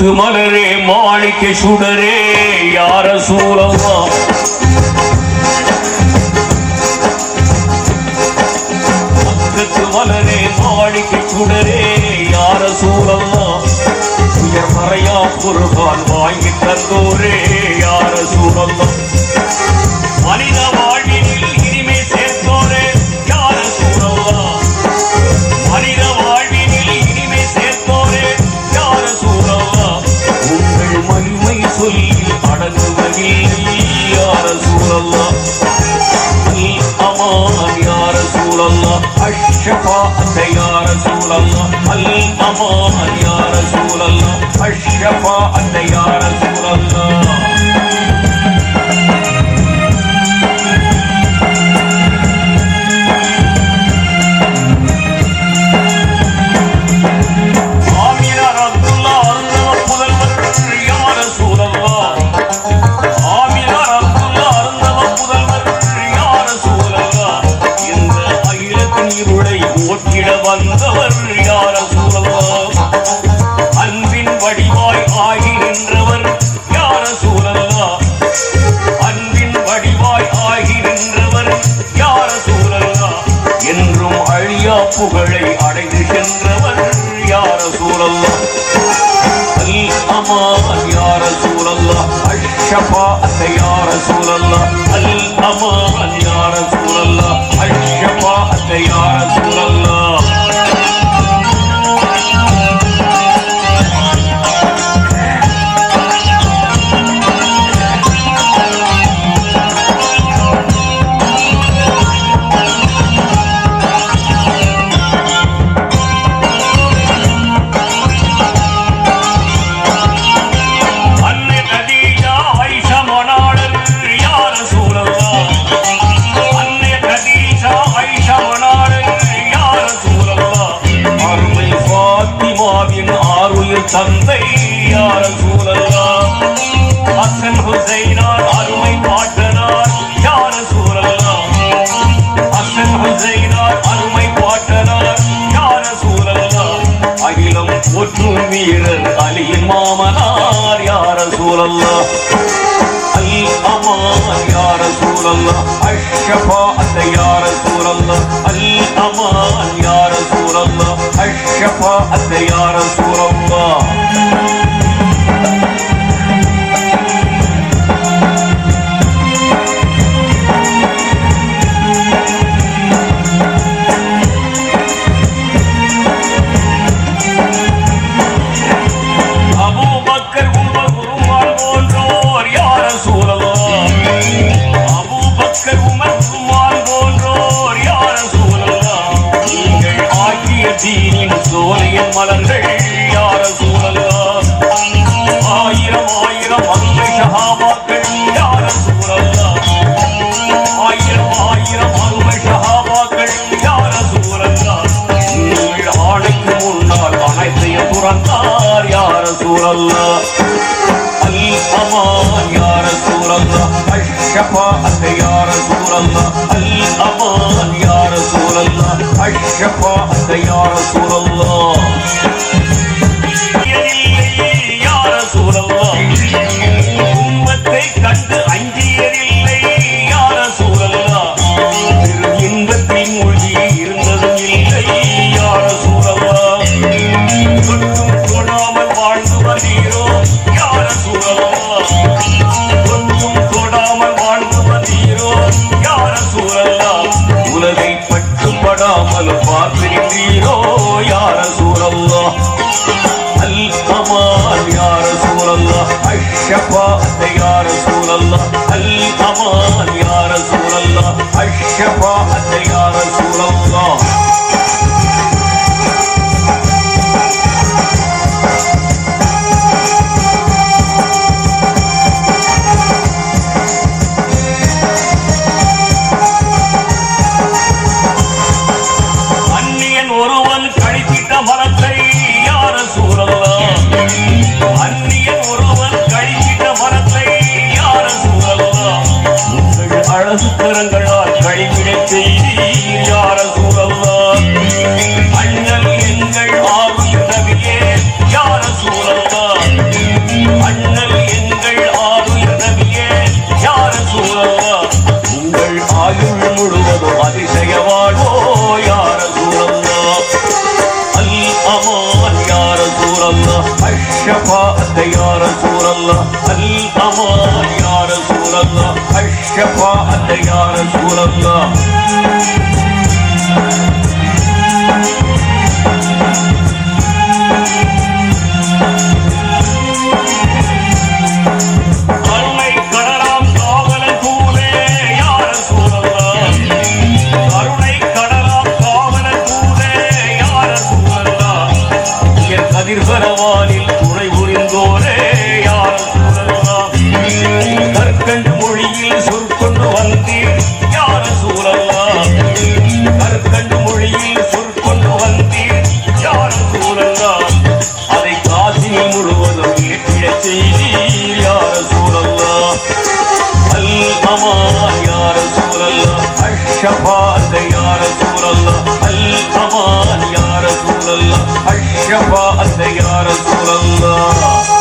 முத்து மலரே மாணிக்க சுடரே யார சூழல்லா முத்து மலரே மாணிக்க சுடரே யார சூழல்லா உயர் மறையா குர்பான் வாங்கி தந்தோரே யார சூழல்லா மனித வாழ்வினில் இனிமே சேர்த்தோரே யார சூழல்லா மனித வாழ்வினில் இனிமே சேர்த்தோரே யார சூழல்லா உங்கள் மகிமை சொல்லி அடங்குவதில்லை யார சூழல்லா அல் அமான் யார சூழல்லா அஷ்ஷஃபாஅத் யார சூழல்லா அல் அமான் யார சூழல்லா அஷ்ஷஃபாஅத் யார சூழல்லா வந்தவர் யார சூழல்லா அன்பின் வடிவாய் ஆகி நின்றவர் யார சூழல்லா அன்பின் வடிவாய் ஆகி நின்றவர் யார சூழல்லா என்றும் அழியா புகழை அடைந்து சென்றவர் யார சூழல்லா அல் அமான் யார சூழல்லா அஷ்ஷஃபாஅத் யார சூழல்லா அல் அமான் யார சூழல்லா அஷ்ஷஃபாஅத் யார சூழல்லா தந்தை யார சூழல்லா ஹசன் ஹுசைனார் அருமை பாட்டனார் யார சூழல்லா ஹசன் ஹுசைனார் அருமை பாட்டனார் யார சூழல்லா அகிலம் ஒற்றும் வீரர் அலியின் மாமனார் யார சூழல்லா அல் அமான் யார சூழல்லா அஷ்ஷஃபாஅத் யார சூழல்லா அல் அமான் யார சூழல்லா அஷ்ஷஃபாஅத் யார சூழல்லா சோலையின் மலர்கள் யார சூழல்லா ஆயிரம் ஆயிரம் அருமை ஷஹாபாக்கள் யார சூழல்லா ஆயிரம் ஆயிரம் அருமை ஷஹாபாக்கள் யார சூழல்லா நீங்கள் ஆணைக்கு முன்னால் அனைத்தையும் துறந்தார் யார சூழல்லா அல் அமான் யார சூழல்லா அஷ்ஷஃபாஅத் யார சூழல்லா அல் அமான் யார சூழல்லா அஷ்ஷஃபாஅத் யார சூழல்லா யார சூழல்லா உம்மத்தை கண்டு அஞ்சியதில்லை யார சூழல்லா இன்பத்தில் மூழ்கி இருந்ததும் இல்லை யார சூழல்லா தொட்டும் தொடாமல் வாழ்ந்து வந்தீரோ யார சூழல்லா தொட்டும் தொடாமல் வாழ்ந்து வந்தீரோ யார சூழல்லா உலகை பட்டுப்படாமல் பார்த்திருந்தீரோ யார சூழல்லா அல் அமான் யார சூழல்லா அஷ்ஷஃபாஅத் யார சூழல்லா அல் அமான் யார சூழல்லா அஷ்ஷஃபாஅத் யார சூழல்லா மரத்தை யார சூழல்லா அந்நியன் ஒருவன் கழிக்கிட்ட மரத்தை யார சூழல்லா உங்கள் அழகு கரங்களால் கழிவிடை செய்தீர் யார சூழல்லா அண்ணல் எங்கள் ஆவி நபியே யார சூழல்லா الشفاعة يا رسول الله الأمان يا رسول الله الشفاعة يا رسول الله கதிர்வரவானில் துணை புரிந்தோரே யார் சூழல்லாம் கற்கண்டு மொழியில் சொற்கொண்டு வந்தீர் யார் சூழல்லாம் கற்கண்டு மொழியில் சொற்கொண்டு வந்தீர் யார் சூழல்லாம் அதை காசினி முழுவதும் ஏற்றிடச் செய்தீர் யார் சூழல்லாம் அல் அமான் யார் சூழல்லாம் அஷ்ஷபாத் யார் சூழல்லாம் அல் அமான் யார் சூழல்லாம் الشفاعة يا رسول الله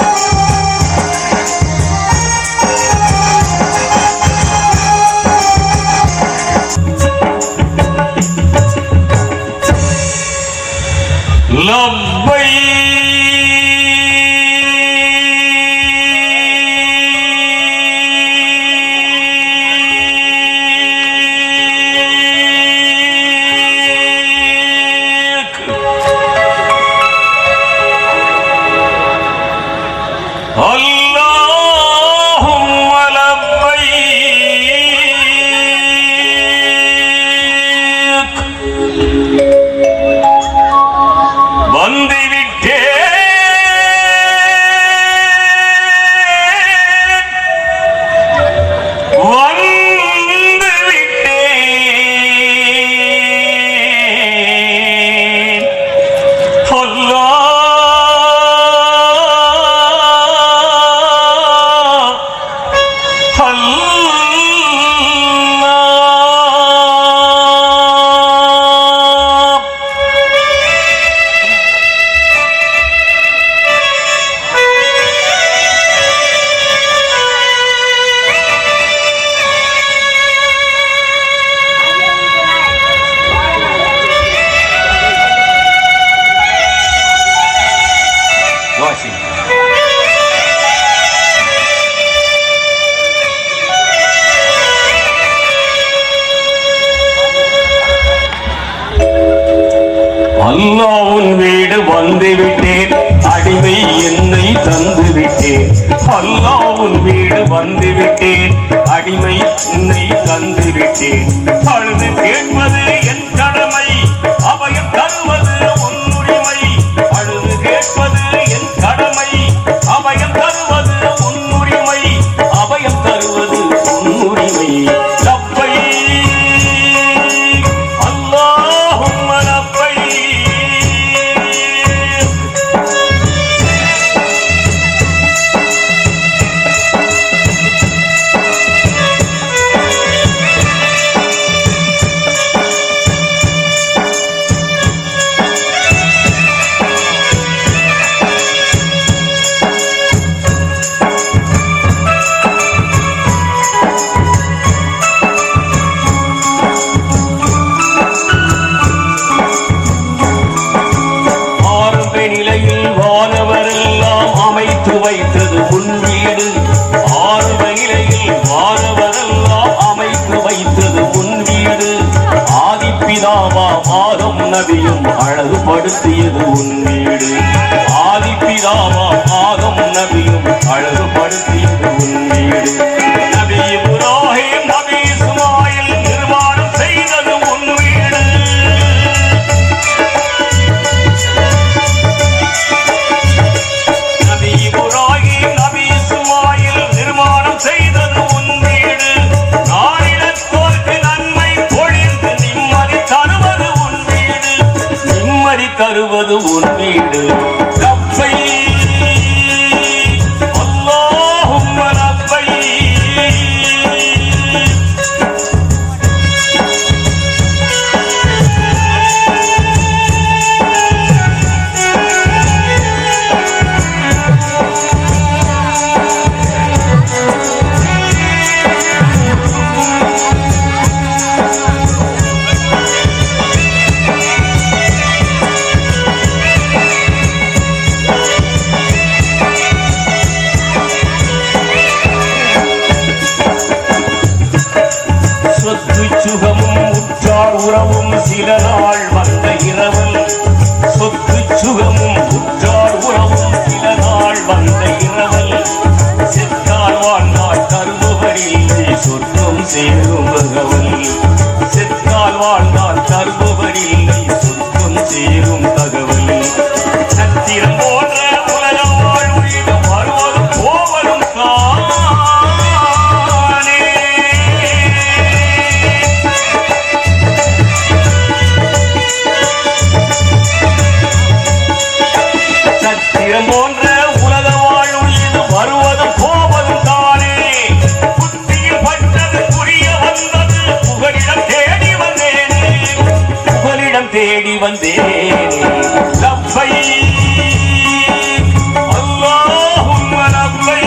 அல்லாஹ்வின் வீடு வந்து விட்டேன் அடிமை என்னை தந்து விட்டேன் அல்லாஹ்வின் வீடு வந்து விட்டேன் அடிமை என்னை தந்து விட்டேன் அழுது கேட்பது என் கடமை அபயம் தருவது உன் உரிமை அழுது கேட்பது என் கடமை அபயம் தருவது உன் உரிமை அபயம் தருவது உன் உரிமை லப்பை அல்லாஹும்ம லப்பை வைத்தது உன் வீடு ஆரம்ப நிலையில் வானவரெல்லாம் அமைத்து வைத்தது உன் வீடு ஆதிப்பிதாவா ஆதம் நபியும் அழகுபடுத்தியது உன் வீடு ஆதிப்பிதாவா ஆதம் நபியும் அழகுபடுத்தியது உன் வீடு நபி இப்ராஹிம் நபி இஸ்மாயில் நிர்மாணம் செய்தது உன் வீடு தருவது உன் வீடு லப்பை அல்லாஹும்ம லப்பை அந்த இரவல் செத்தால் வாழ்ந்தால் தருபவரில் சொர்க்கம் சேரும் தகவல் செத்தால் வாழ்ந்தால் தருபவரில் சொர்க்கம் சேரும் தகவல் சத்திரம் போன்ற உலகம் வாழ்வு வருவதும் போவதும் தானே சத்திரம் போன்ற உலக வாழ்வு வருவதும் போவதும் தானே புத்தியில் பட்டது புரிய வந்தது புகலிடம் தேடி வந்தேனே புகலிடம் தேடி வந்தேனே லப்பை அல்லாஹும்ம லப்பை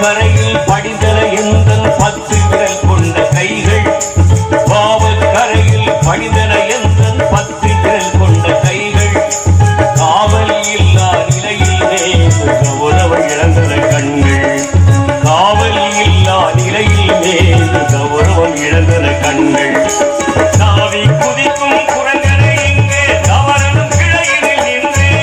கரையில் படிந்தன எந்தன் 10 விரல் கொண்ட கைகள் பாவக்கரையில் படிந்தன எந்தன் 10 விரல் கொண்ட கைகள் காவல் இல்லா நிலையில் மேல் கௌரவ இழந்தன கண்கள் காவல் இல்லா நிலையில் மேல் கௌரவம் இழந்தன கண்கள் தாவி குதிக்கும் குரங்கனை இங்கே தவறனும் கிளையில் நின்றேன்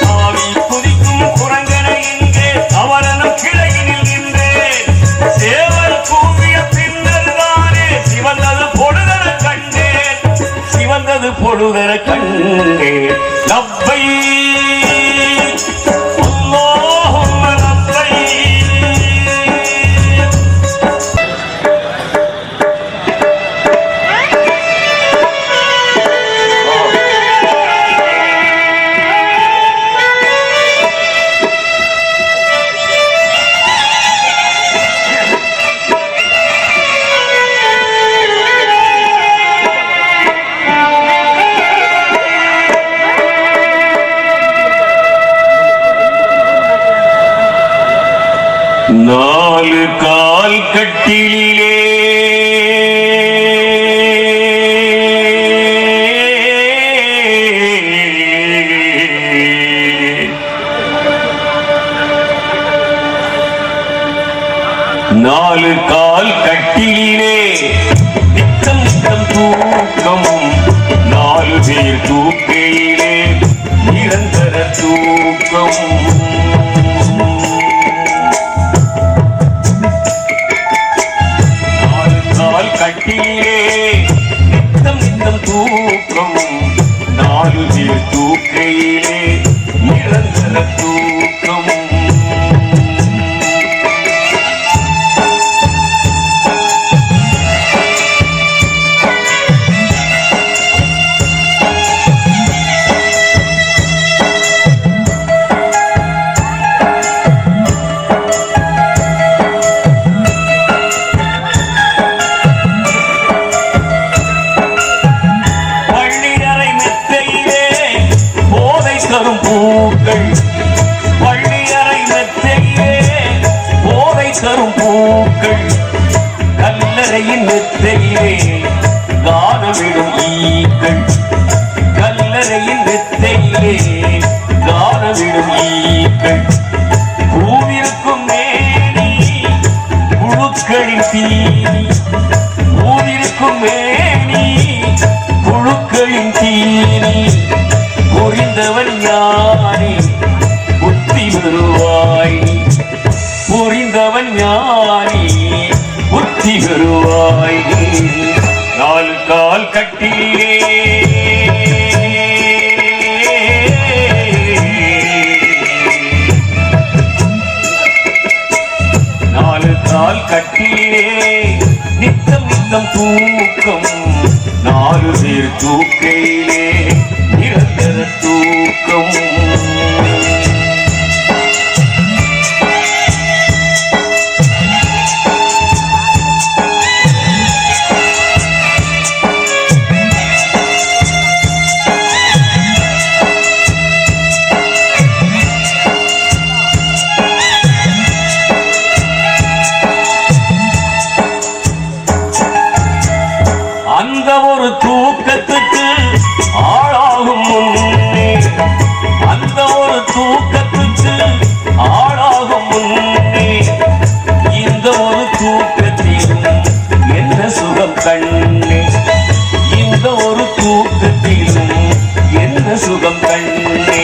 தாவி குதிக்கும் குரங்கனை இங்கே தவறனும் கிளையில் நின்றேன் சேவல் கூவிய பின்னர் தானே சிவந்தது பொழுதென கண்டேன் சிவந்தது பொழுதென கண்டேன் லப்பை அல்லாஹும்ம லப்பை நாலு கால் கட்டிலே நாலு கால் கட்டிலே நித்தம் நித்தம் தூக்கம் 4 பேர் தூக்கையிலே நிரந்தர தூக்கம் கட்டிலே நித்தம் நித்தம் தூக்கம் 4 பேர் தூக்கையிலே நிரந்தர தூக்கம் தரும் பூக்கள் பள்ளியறை மெத்தையே போதை தரும் பூக்கள் கல்லறையின் மெத்தையிலே காணவிடும் ஈக்கள் கல்லறையின் மெத்தையிலே காணவிடும் ஈக்கள் பூவிருக்கும் மேனி புழுக்களின் தீனி பூவிருக்கும் மேனி புழுக்களின் தீனி புரிந்தவன் ஞானி புத்தி வருவாய் புரிந்தவன் ஞானி புத்தி வருவாய் 4 கால் கட்டிலே 4 கால் கட்டிலே நித்தம் நித்தம் தூக்கம் 4 பேர் தூக்கையிலே நிரந்தர தூக்கம் தூக்கத்துக்கு ஆளாகும் முன்னே, அந்த ஒரு தூக்கத்துக்கு ஆளாகும் முன்னே, இந்த ஒரு தூக்கத்திலும் என்ன சுகம் கண்ணே, இந்த ஒரு தூக்கத்திலும் என்ன சுகம் கண்ணே.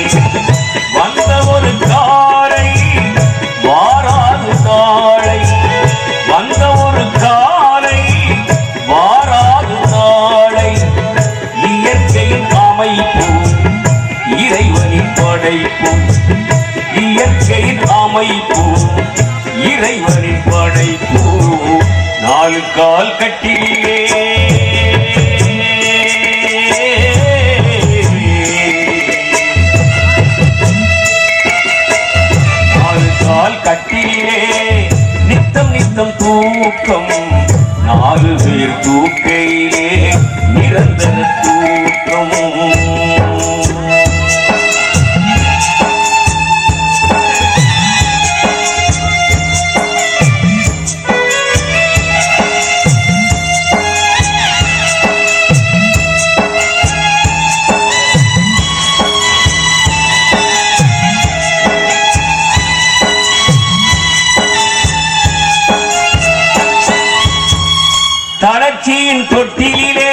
வந்த ஒரு காலை வாராது நாளை, வந்த ஒரு காலை வாராது நாளை, இயற்கையின் அமைப்பு இறைவனின் படைப்பு, இயற்கையின் அமைப்பு இறைவனின் படைப்பு. நாலு கால் கட்டிலே கட்டிலே நித்தம் நித்தம் தூக்கம், 4 பேர் தூக்கையிலே நிரந்தர தூக்கம். தளர்ச்சியின் தொட்டிலே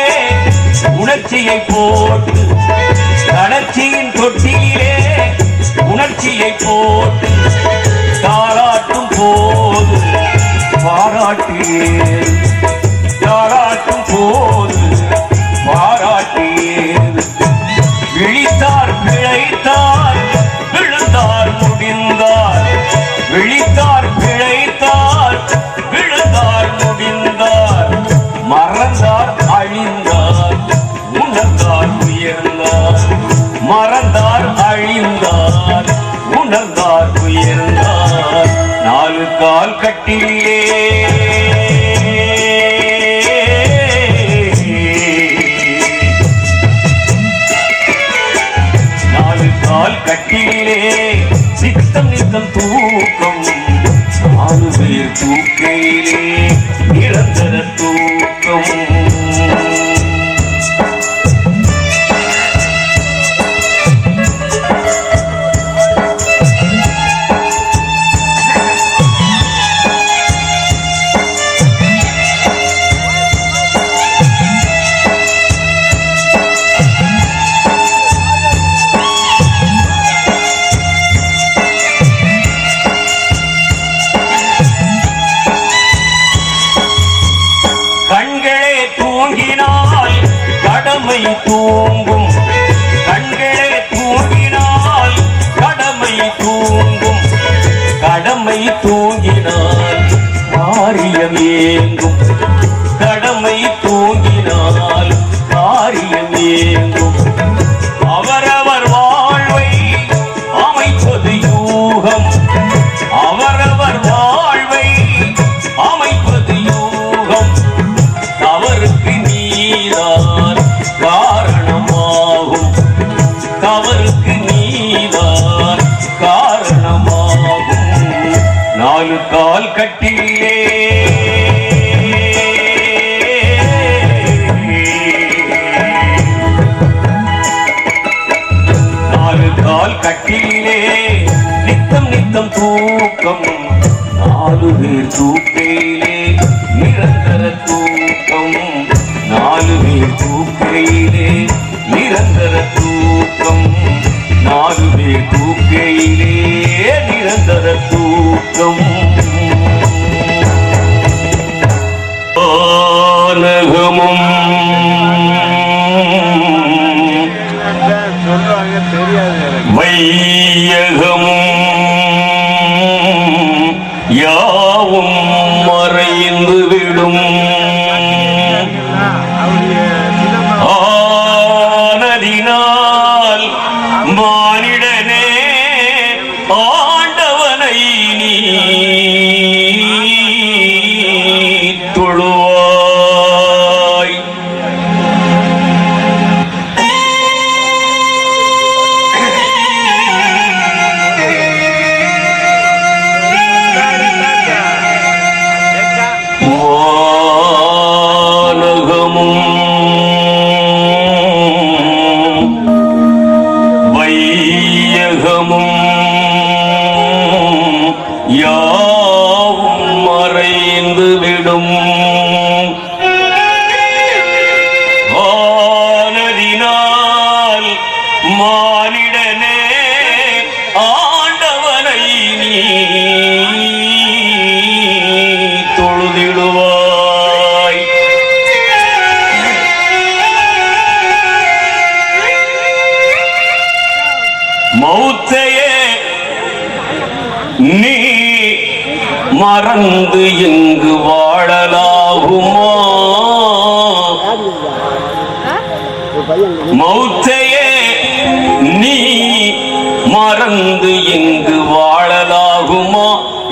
உணர்ச்சியை போட்டு, தளர்ச்சியின் தொட்டிலே உணர்ச்சியை போட்டு, தாராட்டும் போது பாராட்டியேது, தாராட்டும் போது பாராட்டியேது. விழித்தார் பிழைத்தார் விழுந்தார் முடிந்தார், விழித்தார் பிழைத்தார் விழுந்தார் முடிந்தார், மறந்தார் அழிந்தார் உணர்ந்தார் உயர்ந்தார், மறந்தார் அழிந்தார் உணர்ந்தார் உயர்ந்தார். 4 கால் கட்டிலே 4 கால் கட்டிலே சித்தம் நித்தம் தூக்கம், 4 பேர் தூக்கையிலே நிரந்தர தூக்கம். தூங்கினால் கடமை தூங்கும், கண்களே தூங்கினால் கடமை தூங்கும், கடமை தூங்கினால் காரியம் ஏங்கும், கடமை தூங்கினால் காரியம் ஏங்கும். அவரவர் வாழ்வை அமைப்பது யூகம், அவரவர் வாழ்வை அமைப்பது யூகம். தவறுக்கு நீதான் காரணமாகும், தவறுக்கு நீதான் காரணமாகும். 4 கால் கட்டிலே 4 கால் கட்டிலே நித்தம் நித்தம் தூக்கம், 4 பேர் தூக்கையிலே நிரந்தர தூக்கம், 4 பேர் தூக்கையிலே நிரந்தர தூக்கம், 4 பேர் தூக்கையிலே நிரந்தர தூக்கம். ஆனகமும் வையகமும் யாவும் மறைய மௌத்தையே நீ மறந்து இங்கு வாழலாகுமா? மௌத்தையே நீ மறந்து இங்கு வாழலாகுமா?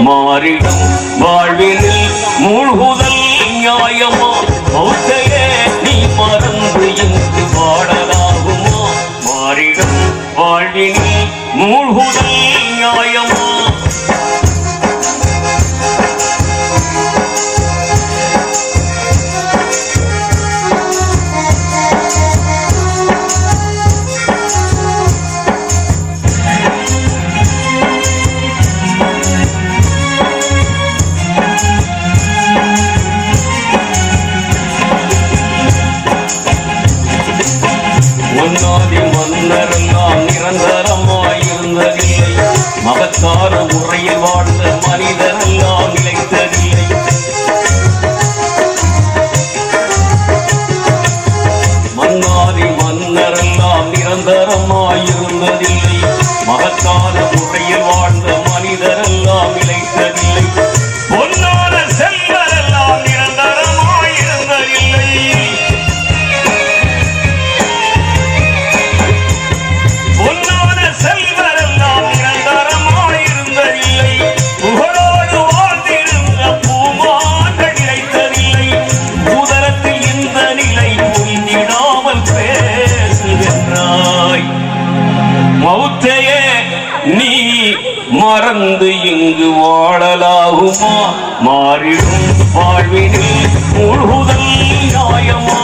மாறிடும் வாழ்வினில் மூழ்குதல் நியாயமா? மௌத்தையே நீ மறந்து இங்கு வாழலாகுமா? மாறிடும் வாழ்வினில் மூழ்குதல் நியாயமா? மன்னரெல்லாம் நிரந்தரமாயிருந்ததில்லை, மகத்தான முறையில் வாழ்ந்த மனிதரெல்லாம் நிலைத்ததில்லை. மன்னாதி மன்னரெல்லாம் நிரந்தரமாயிருந்ததில்லை, மகத்தான முறையில் வாழ்ந்த மனிதரெல்லாம் நிலைத்ததில்லை. பொன்னான செல்வரெல்லாம் நிரந்தரமாயிருந்ததில்லை, செல்வரெல்லாம் நிரந்தரமாயிருந்ததில்லை. புகழோடு வாழ்ந்திருந்த பூமான்கள் நிலைத்ததில்லை. உதரத்தில் இந்த நிலை புரிந்திடாமல் பேசுகின்றாய். மௌத்தையே நீ மறந்து இங்கு வாழலாகுமா? மாறிடும் வாழ்வினில் மூழ்குதல் நியாயமா?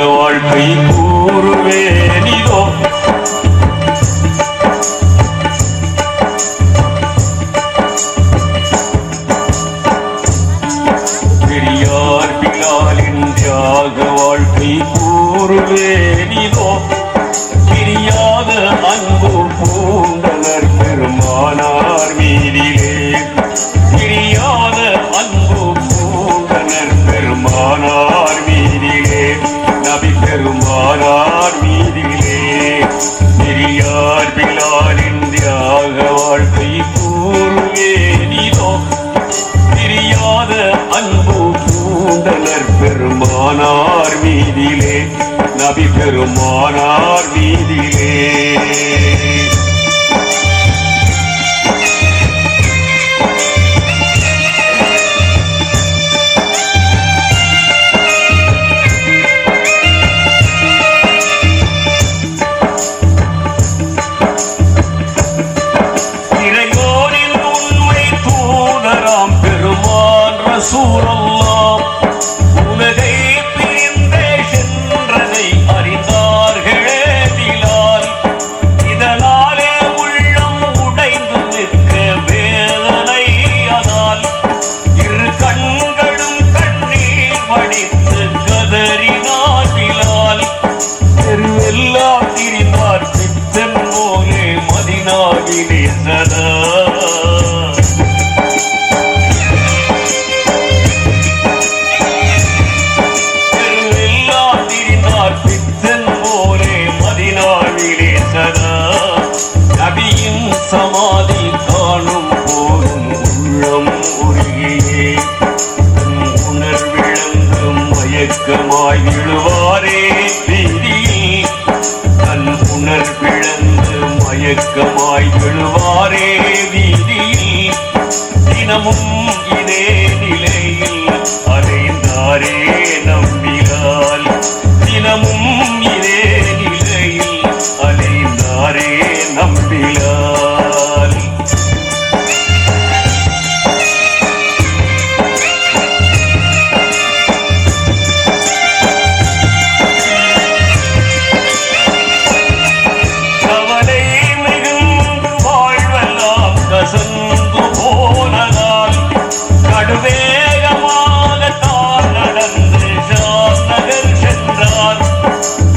வாழ்க்கை கூறுவேனிதோ பெரியார் பிலாலின் தியாக வாழ்க்கை கூறுவேனிதோ பிரியாத அன்பு பூண்டனர் பெருமானார் மீதிலே பிரியாத அன்பு பூண்டனர் பெருமானார் மீதிலே நபி பெருமானார் நபி பெருமானார் வீதியிலே. ரசூலல்லாஹ் உலகை பிரிந்தே சென்றதை அறிந்தார்களே பிலால். இதனாலே உள்ளம் உடைந்து நிற்க வேதனை அதால் இரு கண்களும் கண்ணீர் வடித்து கதறினார் பிலால். தெருவெல்லாம் திரிந்தார் பித்தன் போலே மதீனாவிலே சதா. நபியின் சமாதி காணும் போதும் உள்ளம் உருகியே உணர்விழந்து மயக்கமாய் விழுவாரே வீதியில். தன் உணர்விழந்து மயக்கமாய் விழுவாரே வீதியில். தினமும் இதே நிலையில் அலைந்தாரே நம்பினால். தினமும் இதே நிலையில் அலைந்தாரே நம்பினால். கவலை மிகுந்து வாழ்வெல்லாம் கசந்து போனதால் கடுவேகமாக தான் நடந்து ஷாம் நகர் சென்றார்.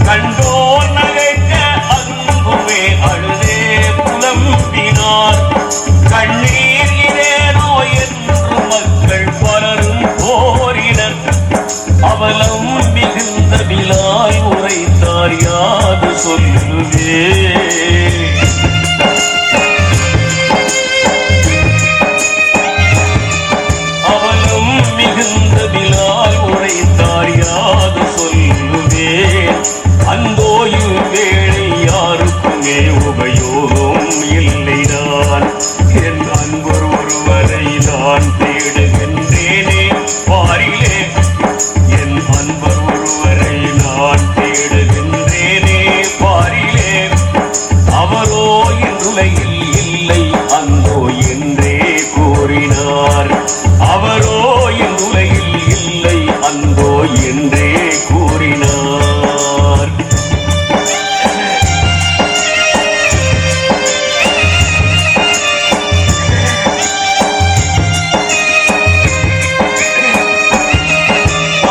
கண்டோர் நகைக்க அன்புமே அழுதே புலம்பினார். கண்ணீர் இதேனோ என்று மக்கள் பலரும் கோரினர். அவலம் மிகுந்த பிலால் உரைத்தார் யாது சொல்லுவே. அவலம் மிகுந்த பிலால் உரைத்தார் யாது சொல்லுவே. அந்தோ இவ்வேளை யாருக்குமே உபயோகம் இல்லைதான். என் அன்பர் ஒருவரை நான் தேடுகின்றேனே பாரிலே. என் அன்பர் ஒருவரை நான் தேடுகின்றேனே பாரிலே. அவரோ இன்றுலகில் இல்லை அந்தோ என்றே கூறினார். அவரோ இன்றுலகில் இல்லை அந்தோ என்றே கூறினார்.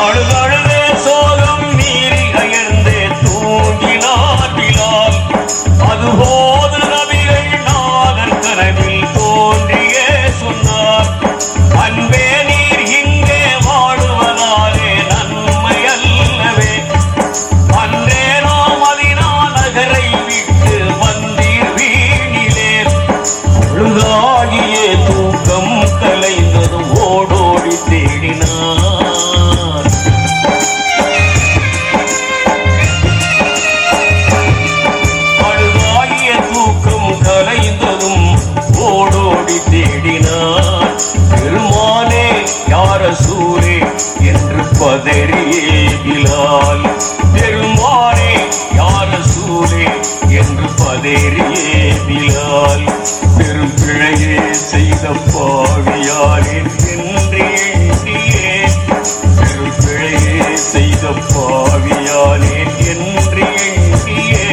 அழுதழுதே சோகம் மீறி அயர்ந்தே தூங்கினார் பிலால். அதுபோது நபிகள் நாதர் கனவில் தோன்றியே சொன்னார். அன்பே நீர் இங்கே வாழுவதாலே நன்மை அல்லவே. அன்றே நாம் மதீனா நகரை விட்டு வந்தீர் வீணிலே. பொழுதாகிய தூக்கம் கலைந்ததும் ஓடோடி தேடினார். அழுதாகிய தூக்கம் கலைந்ததும் ஓடோடி தேடினார். பெருமானே யார சூரே என்று பதறியே பிலால். பெருமானே யார சூரே என்று பதறியே பிலால். பெரும் பிழையே செய்த பாவியாரேன் என்று எண்ணியே. பெரும் பிழையே செய்த பாவியாரேன் என்று எண்ணியே.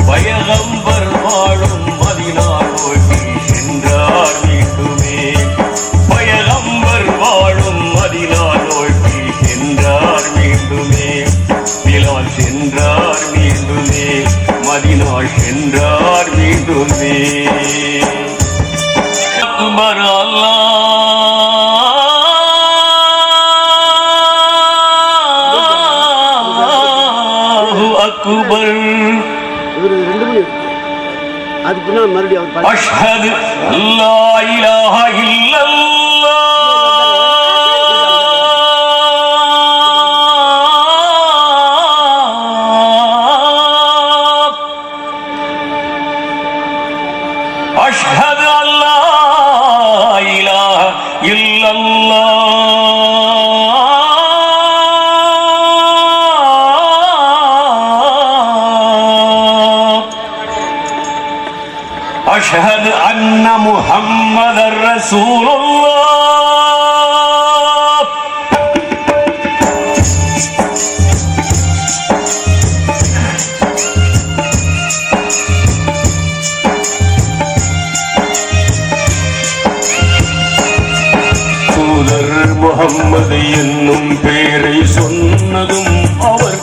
பயகம்பர் வாழும் மதீனா நோக்கி சென்றார் மீண்டுமே. பயகம்பர் வாழும் மதீனா நோக்கி சென்றார் மீண்டுமே. பிலால் சென்றார் மீண்டுமே. மதீனா சென்றார் மீண்டுமே. அக்பர் அல்லாஹு அக்பர். அஷ்ஹது அல்லா இலாஹ இல்லல்லாஹ் وأشهد أن لا إله إلا الله أشهد أن محمدا رسول الله முகம்மது என்னும் பேரை சொன்னதும் அவர்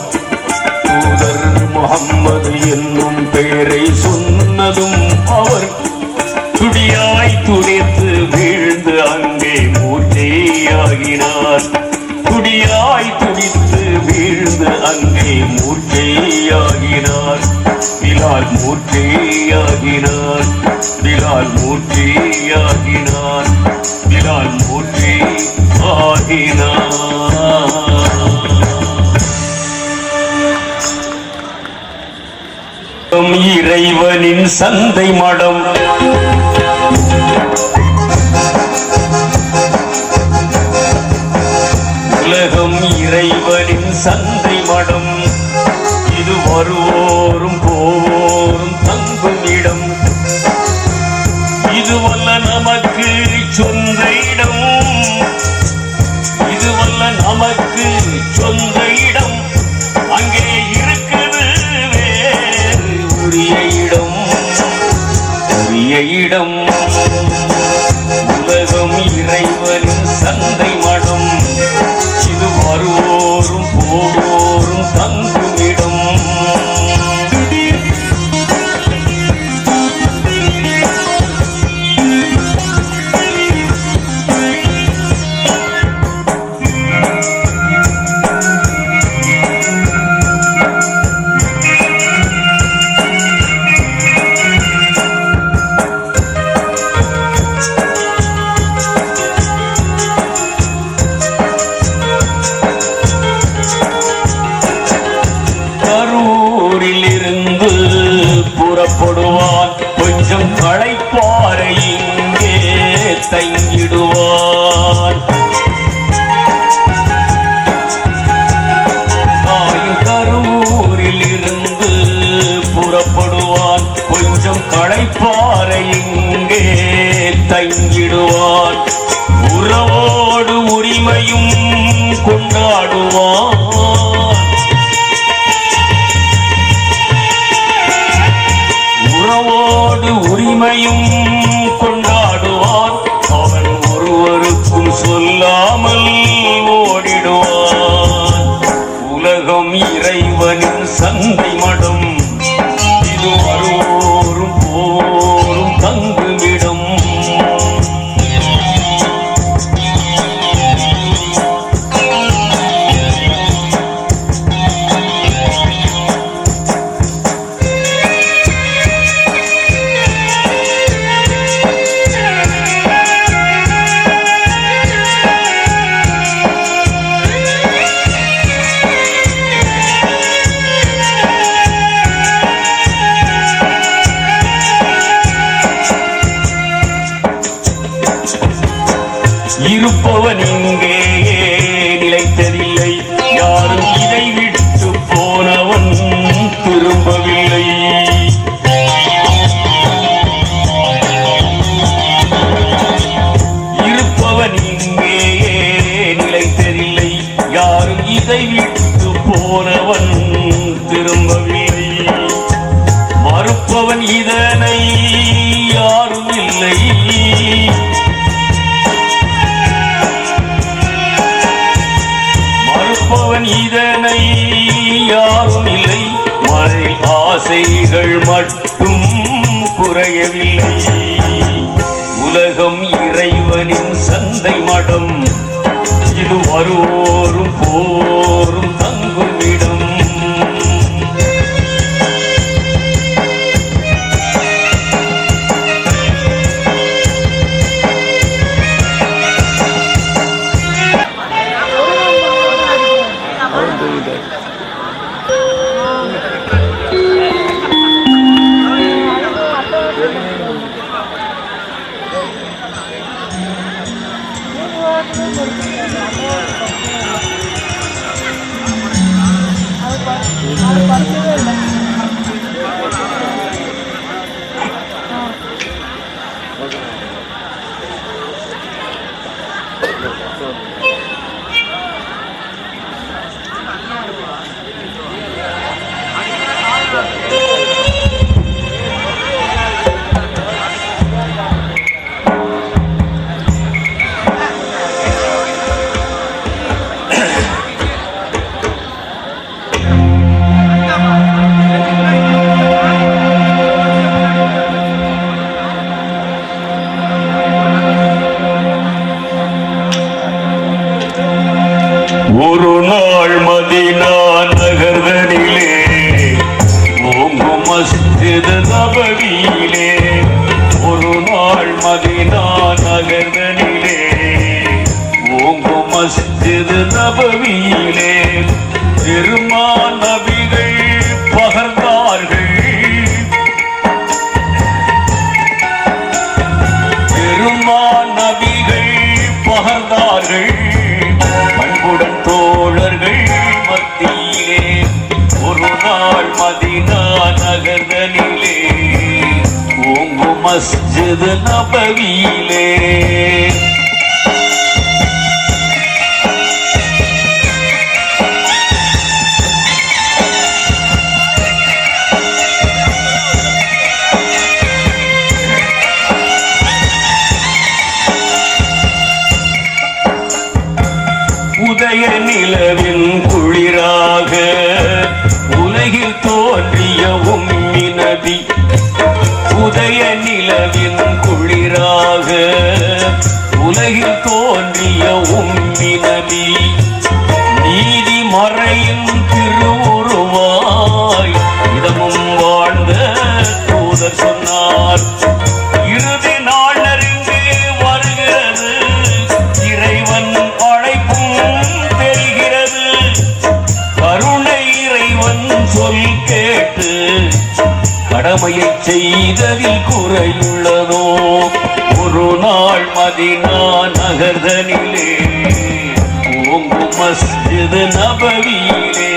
தூதர் முகம்மது என்னும் பேரை சொன்னதும் அவர் துடியாய் துடித்து வீழ்ந்து அங்கே மூர்ச்சையாகினார் துடியாய் துடித்து வீழ்ந்து அங்கே மூர்ச்சையாகினார் பிலால் மூர்ச்சையாகினார் பிலால் மூர்ச்சையாகினார் பிலால் மூர்ச்சை இறைவனின் சந்தை மடம் உலகம் இறைவனின் சந்தை மடம் இது வருவோரும் போவோரும் தங்கும் இடம் இதுவல்ல நமக்கு சொந்த இடம் இதுவல்ல நமக்கு சொந்த இடம் அங்கே இருக்குது வேறு உரிய இடம் உரிய இடம் உலகம் இறைவனின் சந்தை மடம் இது வருவோரும் போவோரும் தங்கும் இடம் புறப்படுவான் கொஞ்சம் களைப்பாறை இங்கே தங்கிடுவான் கரூரில் இருந்து புறப்படுவான் கொஞ்சம் களைப்பாறை இங்கே தங்கிடுவான் உறவோடு உரிமையும் கொண்டாடுவான் உறவோடு உரிமையும் கொண்டாடுவான் அவன் ஒருவருக்கும் சொல்லாமல் ஓடிடுவான் உலகம் இறைவனின் சந்தை மடம் இது வருவோரும் போரும் தங்குமிடம் இருப்பவன் இங்கே நிலைத்ததில்லை யாரும் இதை விட்டு போனவன் திரும்பவில்லை இருப்பவன் இங்கே நிலைத்ததில்லை யாரும் இதை விட்டு போனவன் திரும்பவில்லை மறுப்பவன் இதனை யாரும் இல்லை மறுப்பவன் இதனை யாரும் இல்லை மறை ஆசைகள் மட்டும் குறையவில்லை உலகம் இறைவனின் சந்தை மடம் இது வருவோரும் போரும் தங்கும் இடம் ஒரு நாள் மதீனா நகர்தனிலே ஓங்கும் மஸ்ஜித் நபவியிலே, ஒரு நாள் மதீனா நகர்தனிலே ஓங்கும் மஸ்ஜித் நபவியிலே பெருமான் நபிகள் பகர்ந்தார்கள், பெருமான் நபிகள் பகர்ந்தார்கள் பண்புடன் தோழர்கள் மத்தியிலே. ஒரு நாள் மதீனா நகர்தனிலே ஓங்கும் மஸ்ஜித் நபவியிலே உதய நிலவின் குளிராக உலகில் தோன்றிய உம்மி நபி, உதய நிலவின் குளிராக உலகில் தோன்றிய உம்மி நபி, நீதி மறையின் திருவுருவாய் இடமும் வாழ்ந்த தூதர் சொன்னார். இறுதி நாள் நெருங்கி வருகிறது, இறைவன் தெரிகிறது, கருணை இறைவன் சொல் கேட்டு கடமையை செய்ததில் குறையுள்ளதோ. ஒரு நாள் மதீனா நகர்தனிலே ஓங்கும் மஸ்ஜித் நபவியிலே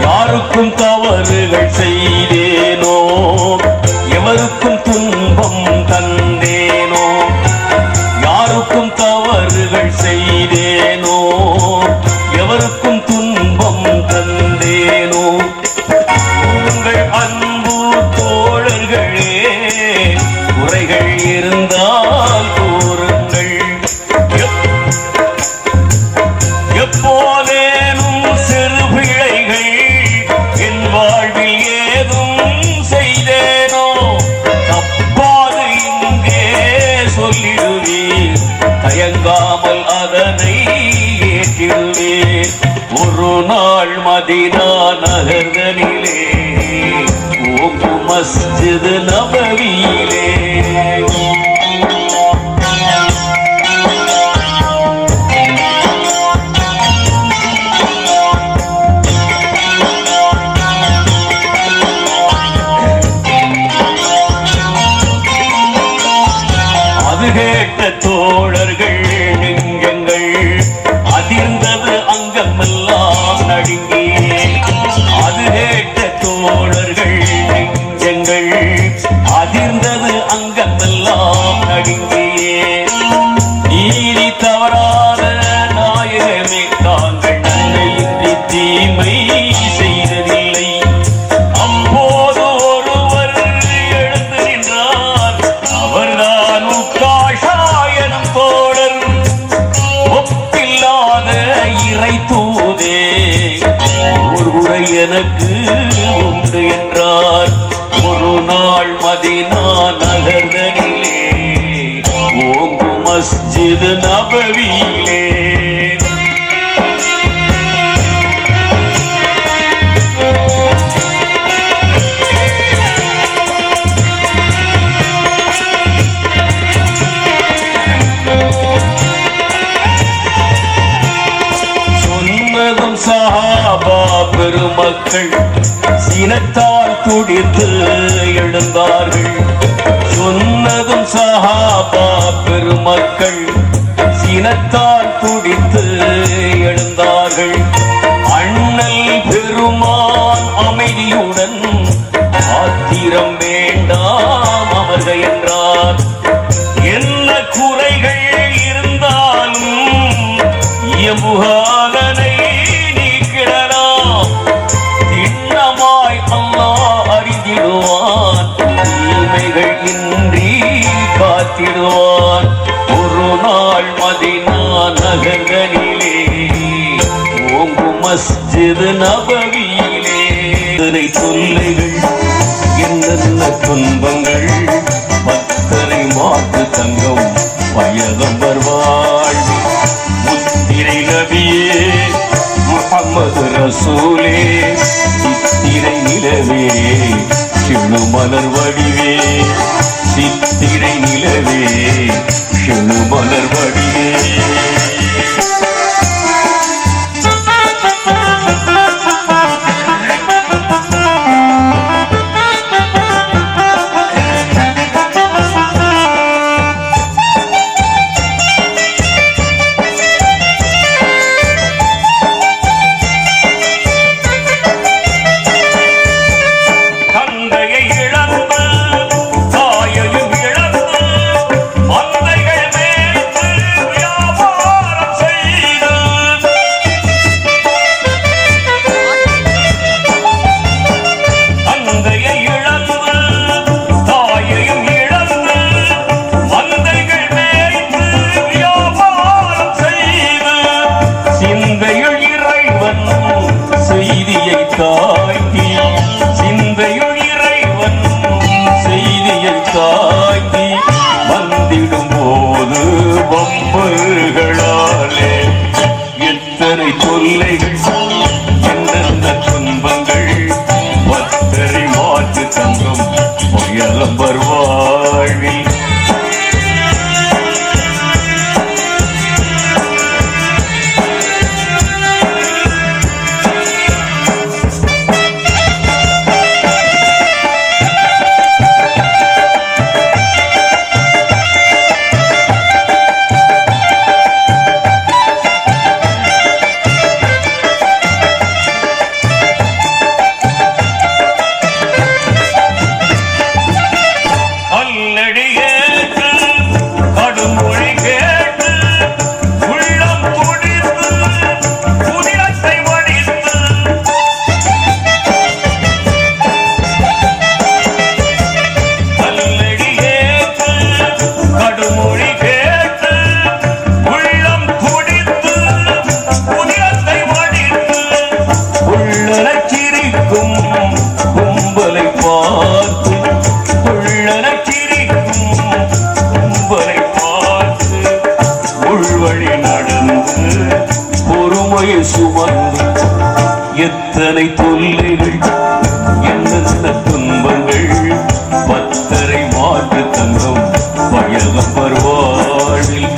யாருக்கும் தவறுகள் செய்தேனோ, எவருக்கும் துன்பம் தந்தேனோ, யாருக்கும் தவறுகள் செய்தேனோ, எவருக்கும் துன்பம் தந்தேனோ. உங்கள் அன்பு தோழர்களே, குறைகள் இருந்தால் கூறுங்கள், எப்போதேனும் சிறு பிழைகள் என் வாழ்வில் ஏதும் செய்தேனோ, தப்பாது இங்கே சொல்லிடுவீர், தயங்காமல் அதனை ஏற்றிடுவீர். ஒரு நாள் மதீனா நகர்தனிலே ஓங்கும் மஸ்ஜித் நபவியிலே அது கேட்ட தோழர்கள் நெஞ்சங்கள் அதிர்ந்தது, அங்கமெல்லாம் நடுங்கி. அது கேட்ட தோழர்கள் நெஞ்சங்கள் அதிர்ந்தது, அங்கம் பெருமக்கள் சினத்தால் துடித்து எழுந்தார்கள். சொன்னதும் சஹாபா பெருமக்கள் சினத்தால் துடித்து எழுந்தார்கள். அண்ணல் பெருமான் அமைதியுடன் ஆத்திரம் வேண்டாம் அமர்க என்றார். என்ன குறைகள் இருந்தாலும் எம்புகாதனை நீக்கிடலாம். திண்ணமாய் அல்லாஹ் அறிந்திடுவான், தீமைகள் இன்றி காத்திடுவான். ஒரு நாள் மதீனா நகர்களிலே ஓங்கும் மஸ்ஜித் நபவியிலே தொல்லைகள் என்னென்ன துன்பங்கள் பத்தரை மாற்று தங்கம் பயகம்பர் வாழ்வி முத்திரை நபியே முஹம்மது ரசூலே சித்திரை நிலவே சிறு மலர் வடிவே சித்திரை நிலவே சிறு மலர் வடிவே சிந்தையுள் இறைவன் செய்தியை காட்டி வந்திடும் போது வம்புகளாலே எத்தனை தொல்லைகள் என்னென்ன துன்பங்கள் பத்தரை மாற்று தங்கம் புயலம்பர் வாழ்வில் சுமந்து எத்தனை தொல்லைகள் என்னென்ன துன்பங்கள் பத்தரை மாற்று தங்கம் பயகம்பர் வாழ்வில்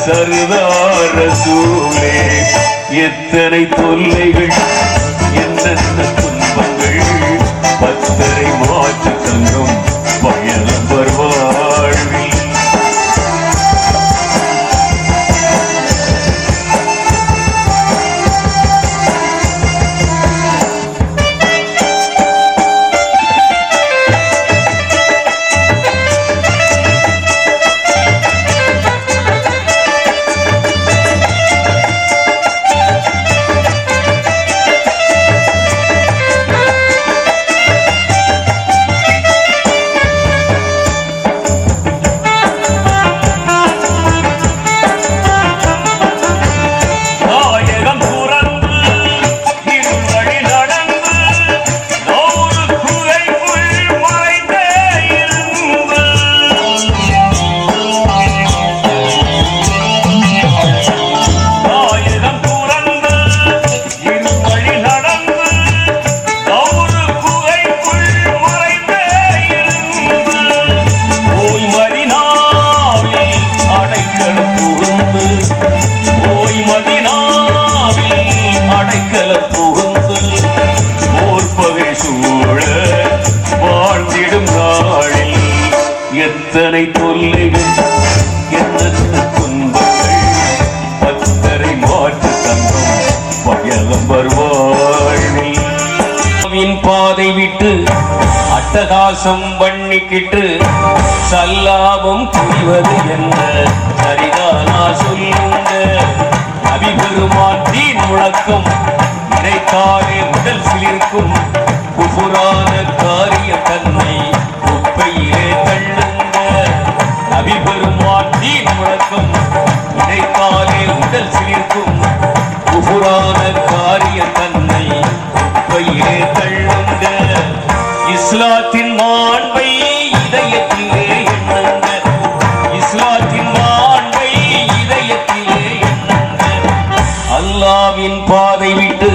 சர்தார் ரசூலே எத்தனை தொல்லைகள் என்னென்ன துன்பங்கள் பத்தரை மாற்று தங்கம் பயணம் வருவாழ்வில் அட்டகாசம் பண்ணிக்கிட்டு சல்லாபம் புரிவது என்ன சரிதானா சொல்லுங்க. நபி பெருமான் தீன் முழக்கம் நினைத்தாலே உடல் சிலிர்க்கும். குஃபுரான காரிய தன்னை குப்பையிலே தள்ளுங்க. நபி பெருமான் தீன் முழக்கம் நினைத்தாலே உடல் சிலிர்க்கும். குஃபுரான காரிய தன்னை குப்பையிலே தள்ளுங்க. இஸ்லாத்தின் மாண்பை இதயத்திலே எண்ணுங்க. இஸ்லாத்தின் மாண்பை இதயத்திலே எண்ணுங்க. அல்லாவின் பாதை விட்டு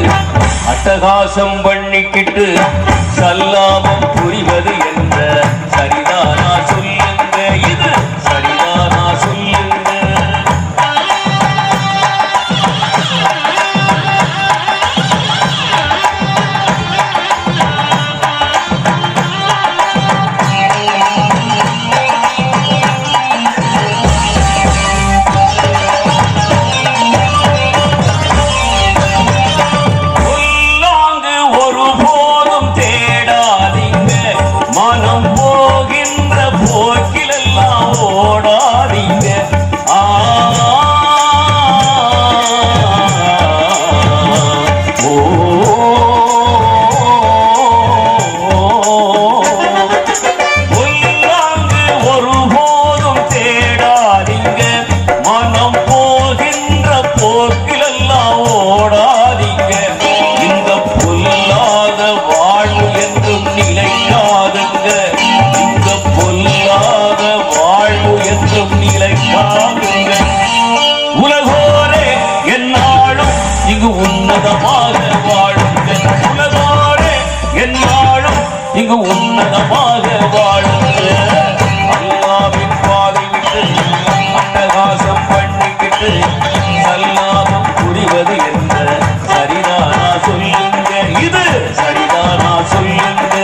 அட்டகாசம் பண்ணிக்கிட்டு சல்லாபம் புரிவது என்ற சரிதானா சொல்லுங்க. இது சரிதானா சொல்லுங்க. உலகோரே என்னாலும் இங்கு உன்னதமாக வாழுங்க. உலகோரே என்னாலும் இங்கு உன்னதமாக வாழுங்க. அல்லாவின் பாதை விட்டு அட்டகாசம் பண்ணிக்கிட்டு சல்லாபம் புரிவது என்ன சரிதானா சொல்லுங்க. இது சரிதானா சொல்லுங்க.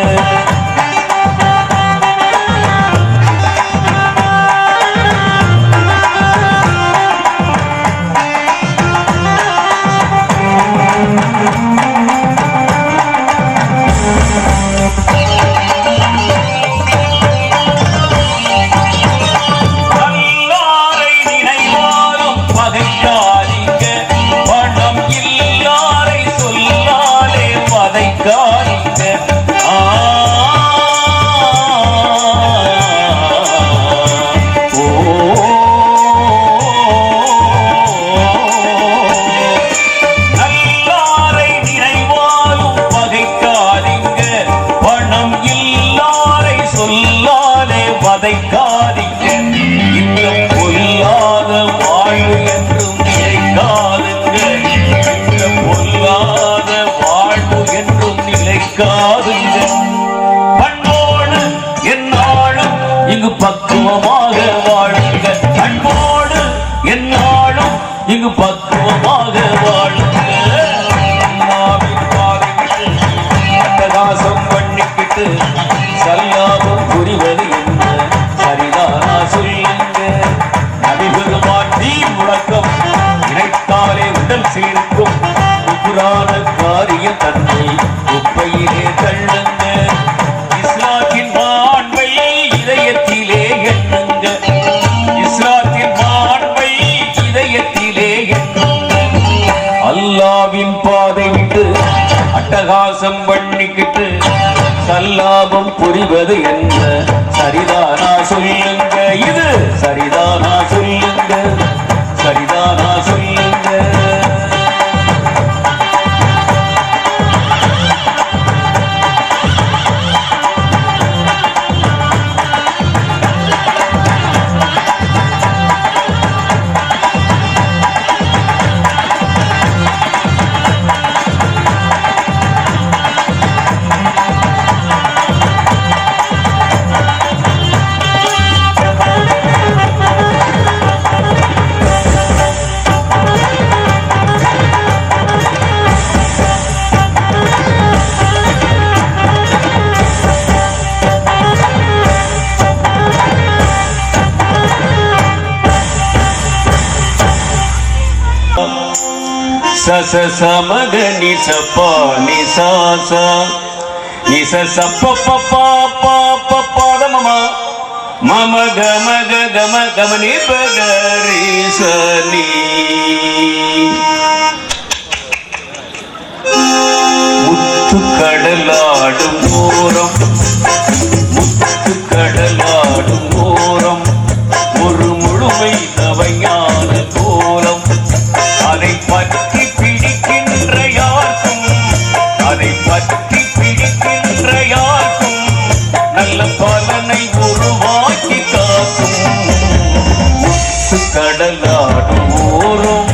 இந்த பொல்லாத வாழ்வு என்றும் நிலைக்காதுங்க. இந்த பொல்லாத வாழ்வு என்றும் நிலைக்காதுங்க. பண்போடு என்னாலும் இங்கு பக்குவமாக வாழுங்க. பண்போடு என்னாலும் இங்கு பக்குவமாக வாழுங்க. அல்லாவின் பாதை அட்டகாசம் பண்ணிக்கிட்டு சல்லாபம் புரிவது என்ன சரிதானா சொல்லுங்க. நபி பெருமான் தீன் முழக்கம் நினைத்தாலே உடல் சீர்க்கும். குஃபுரான காரிய தன்னை குப்பையிலே தள்ளுங்க. இஸ்லாத்தின் மாண்பை இதயத்திலே எண்ணுங்க. இஸ்லாத்தின் மாண்பை இதயத்திலே எண்ணுங்க. அல்லாவின் பாதை விட்டு அட்டகாசம் பண்ணிக்கிட்டு சல்லாபம் புரிவது என்ன சரிதானா சொல்லுங்க. இது சரிதானா சொல்லுங்க. சரிதானா சொல்லுங்க. சச சமக நிசப்பா நிசாசா நிச சப்ப பாதமமா மம கம கம கமனி பகரீசனி முத்து கடலாடும் ஓரம் முத்து கடலாடும் ஓரம் ஒரு முழுமை தவையான கோலம் அதை பற்றி பிடிக்கின்ற யாருக்கும் அதை பற்றி பிடிக்கின்ற யாருக்கும் நல்ல பலனை உருவாக்கி காக்கும் முத்து கடலாடும் ஓரம்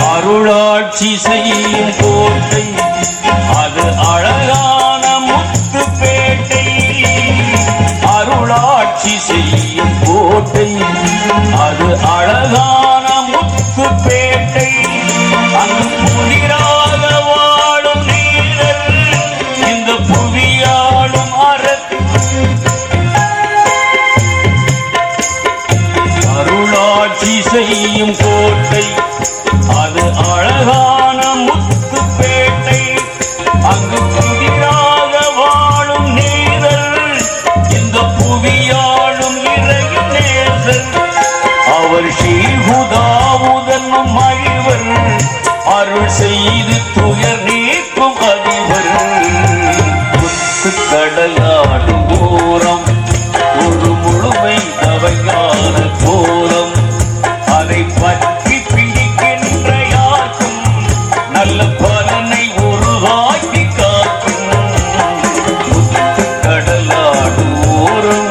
அருளாட்சி செய்யும் கோட்டை அது அழகான முத்துப்பேட்டை அருளாட்சி செய்யும் கோட்டை அது அழகான முத்துப்பேட்டை அங்கு புதிராக வாழும் நீரல் இந்த புவியாளும் அருளாட்சி செய்யும் கோட்டை அது அழகான முத்துப்பேட்டை அங்கு புதிராக வாழும் நீரல் இந்த புவியாளும் இறையும் நேசர் அவர் ஸ்ரீஹுதாவுதன் மகிழ்வர் அருள் செய்து துயர் நீக்கும் அதிபர் முத்து கடலாடும் ஓரம் ஒரு முழுமை தவையான கோலம் அதை பற்றி பிடிக்கின்ற யாருக்கும் நல்ல பலனை உருவாக்கி காக்கும் முத்து கடலாடும் ஓரம்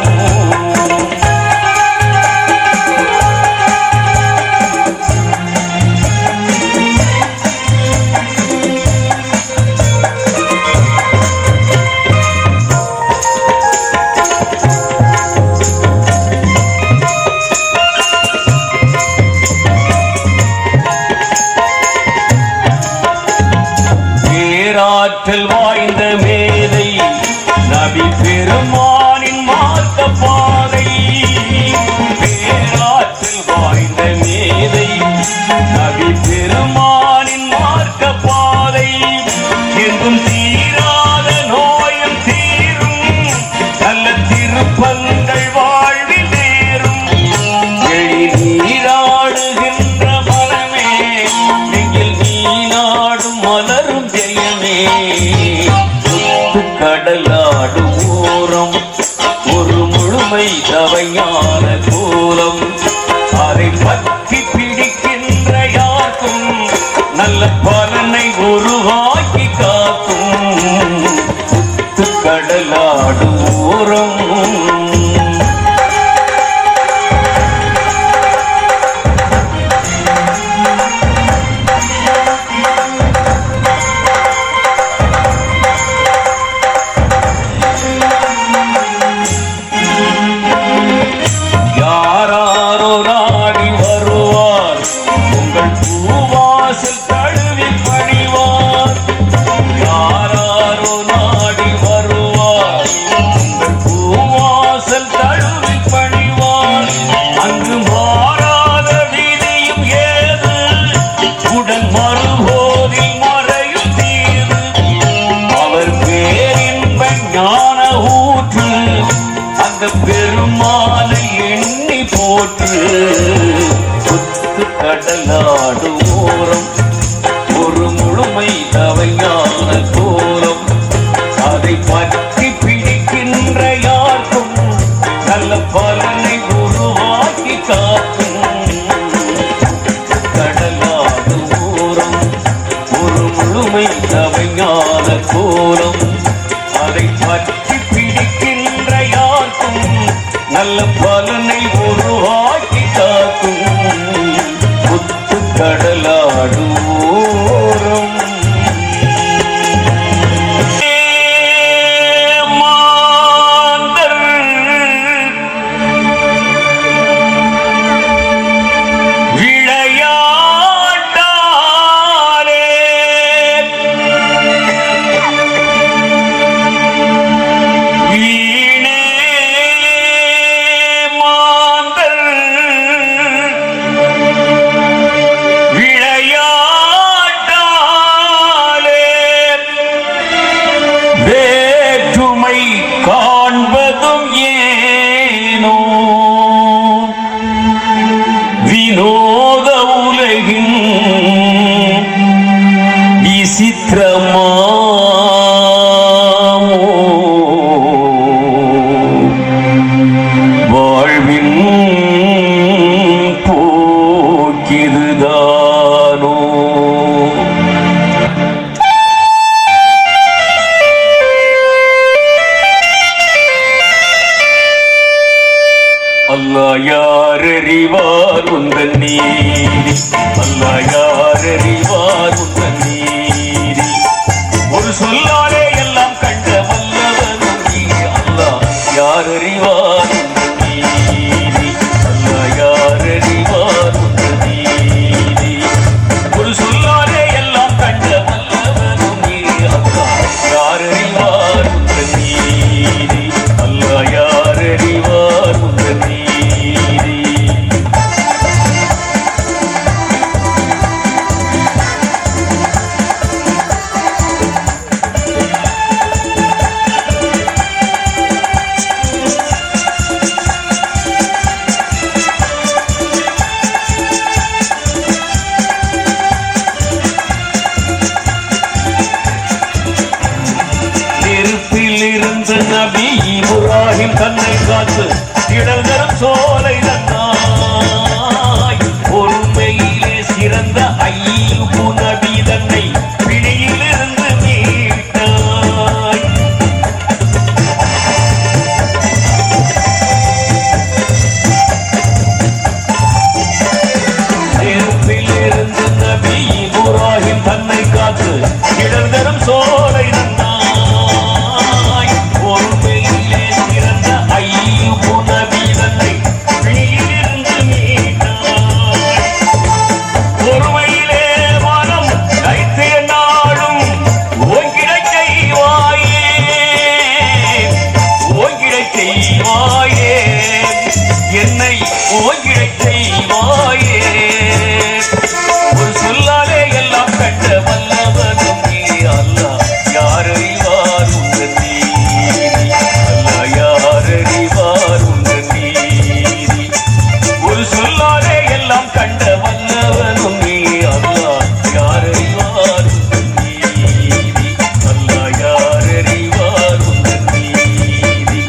பேராற்றல் வாய்ந்த மேதை நபி பெருமானின் மார்க்க பாதை பேராற்றல் வாய்ந்த மேதை நபி பெருமானின் மார்க்க பாதை எங்கும் தீராத நோயும் தீரும் நல்ல திருப்பங்கள் வாழ்வில் நேரும் எழி நீராடுகின்ற மனமே நெஞ்சில் நீனாடும் மலரும் ஜெயமே முத்து கடலாடும் ஓரம் ஒரு முழுமை தவையான கோலம் அதை பற்றி பிடிக்கின்ற யாருக்கும் நல்ல பலனை உருவாக்கி காக்கும் முத்து கடலாடும் ஓரம் யாராரோ நாடி வருவார் உங்கள் பூவாசல் தழுவி பணிவார் யாராரோ நாடி வருவார் உங்கள் பூவாசல் தழுவி பணிவார் அங்கு மாறாத விதியும் ஏது உடன் மறுபோதில் மறையும் தீது அவர் பேரின்ப ஞான ஊற்று அந்த பெருமானை எண்ணி போற்று முத்து கடலாடு ஓரம் ஒரு முழுமை தவையான கோலம் அதை பற்றி பிடிக்கின்ற யாருக்கும் நல்ல பலனை உருவாக்கி காக்கும் கடலாடு ஓரம் ஒரு முழுமை தவையான கோலம் அதை பற்றி பிடிக்கின்ற யாருக்கும் நல்ல பலனை உருவாக்கி காக்கும் முத்து கடலாடும் ஓரம் மாந்தர் விளையாட்டால் அல்லாஹ் யார் அறிவார் உந்தன் நீதி, அல்லாஹ் யார் அறிவார் உந்தன் நீதி. ஒரு சொல்லாலே எல்லாம் கண்ட வல்லவனும் நீ, அல்லாஹ் யார் அறிவார் உந்தன் நீதி, அல்லாஹ் யார் அறிவார் உந்தன் நீதி. ஒரு சொல்லாலே எல்லாம் கண்ட வல்லவனும் நீ, அல்லாஹ் யார் அறிவார் உந்தன் நீதி, அல்லாஹ் யார் அறிவார் உந்தன் நீதி. இருந்த நபி இப்ராஹிம் தன்னை காத்து இடர்தரும் சோலை தந்தாய். பொறுமையிலே சிறந்த ஐயூப் நபி தன்னை பிடியிலிருந்து மீட்டாய். நெருப்பில் இருந்து நபி இப்ராஹிம் தன்னை காத்து இடர்தரும் சோலை தந்தாய். என்னை ஓங்கிடை செய்வாயே, ஒரு சொல்லாலே எல்லாம் கண்ட வல்லவனும் நீ, அல்லாஹ் யார் அறிவார் உந்தன் நீதி, அல்லாஹ் யார் அறிவார் உந்தன் நீதி. ஒரு சொல்லாலே எல்லாம் கண்ட வல்லவனும் நீ, அல்லாஹ் யார் அறிவார் உந்தன் நீதி, அல்லாஹ் யார் அறிவார் உந்தன் நீதி.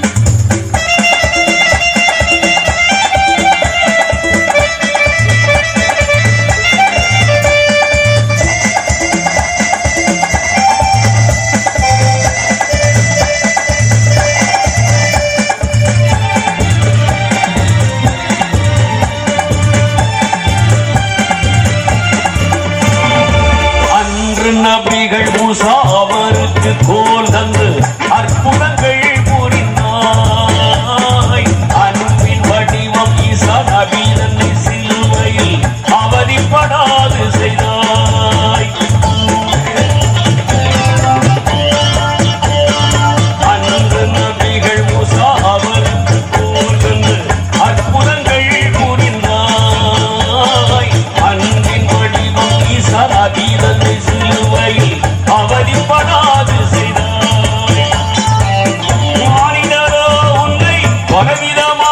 நபிகள் மூசா அவருக்கு கோல் தந்து அற்புதங்கள் புரிந்தாய். அன்பின் வடிவம் ஈசா நபி தன்னை சிலுவையில் அவதிப்படாது செய்தாய். அன்று நபிகள் மூசா அவருக்கு கோல் தந்து அற்புதங்கள் புரிந்தாய். அன்பின் வடிவம் ஈசா நபி தன்னை அவதிப்படாது செய்தாய். மானிடரோ உன்னை பலவிதமாக